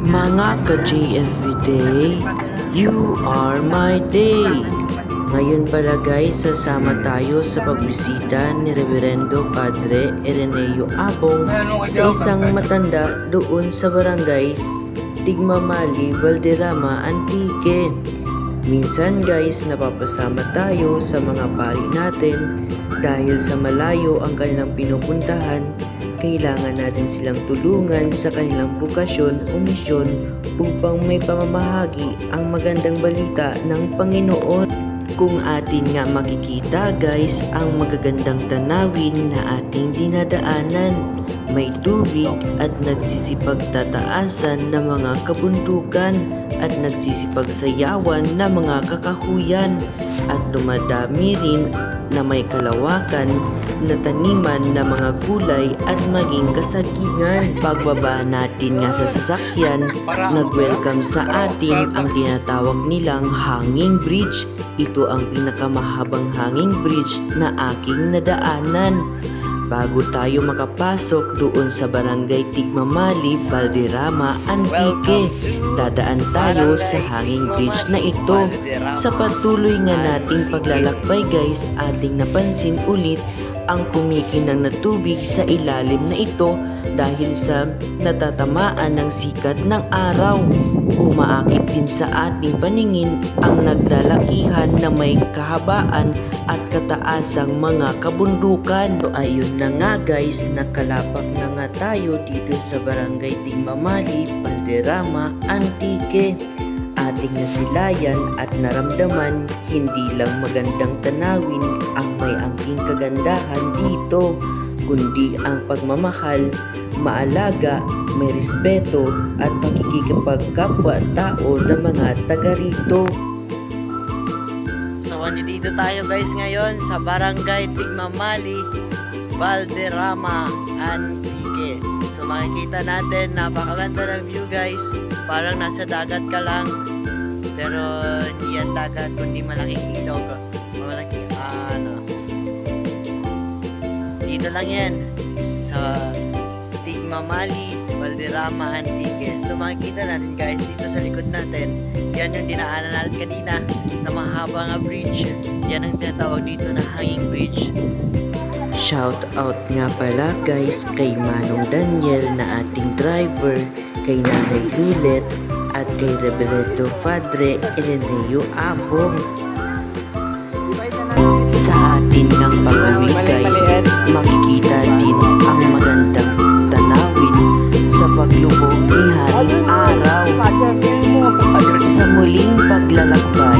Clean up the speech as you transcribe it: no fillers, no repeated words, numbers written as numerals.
Mga ka-JFV Day, you are my day. Ngayon pala guys, sasama tayo sa pagbisita ni Reverendo Padre Ireneo Abong sa isang matanda doon sa barangay Tigmamali, Valderrama, Antique. Minsan guys, napapasama tayo sa mga pari natin dahil sa malayo ang kanilang pinupuntahan. Kailangan natin silang tulungan sa kanilang bukasyon o misyon upang may pamamahagi ang magandang balita ng Panginoon. Kung atin nga makikita guys, ang magagandang tanawin na ating dinadaanan, may tubig at nagsisipagtataasan na mga kabundukan at nagsisipagsayawan na mga kakahuyan at dumadami rin na may kalawakan na taniman na mga gulay at maging kasagingan. Pagbaba natin nga sa sasakyan, nag-welcome sa atin ang tinatawag nilang hanging bridge. Ito ang pinakamahabang hanging bridge na aking nadaanan. Bago tayo makapasok doon sa barangay Tigmamali, Valderrama, Antique, dadaan tayo sa hanging bridge na ito. Sa patuloy nga nating paglalakbay guys, ating napansin ulit ang kumikinang na tubig sa ilalim na ito dahil sa natatamaan ng sikat ng araw. Umaakit din sa ating paningin ang naglalakihan na may kahabaan at kataasang mga kabundukan. So ayun na nga guys, nakalapak na nga tayo dito sa barangay Tigmamali, Valderrama, Antique. Ating nasilayan at naramdaman, hindi lang magandang tanawin ang may angking kagandahan dito, kundi ang pagmamahal, maalaga, may respeto at pakikipagkapwa-tao ng mga taga rito. So dito tayo guys ngayon sa barangay Tigmamali, Valderrama, Antique. So makikita natin, napakaganda ng view guys, parang nasa dagat ka lang, pero hindi yan dagat kundi malaking ilog. Malaking dito lang yan sa Tigmamali, Valderrama, Antique. So makikita natin guys dito sa likod natin, yan yung dinaanan natin kanina na mahaba nga bridge. Yan ang tinatawag dito na hanging bridge. Shout out nga pala guys kay Manong Daniel na ating driver, kay Nanay Lulet at kay Reverendo Padre Ireneo Abong. Sa atin ng pag-uwi guys, makikita din ang magandang tanawin sa paglubog ni Haring Araw. Sa muling paglalakbay,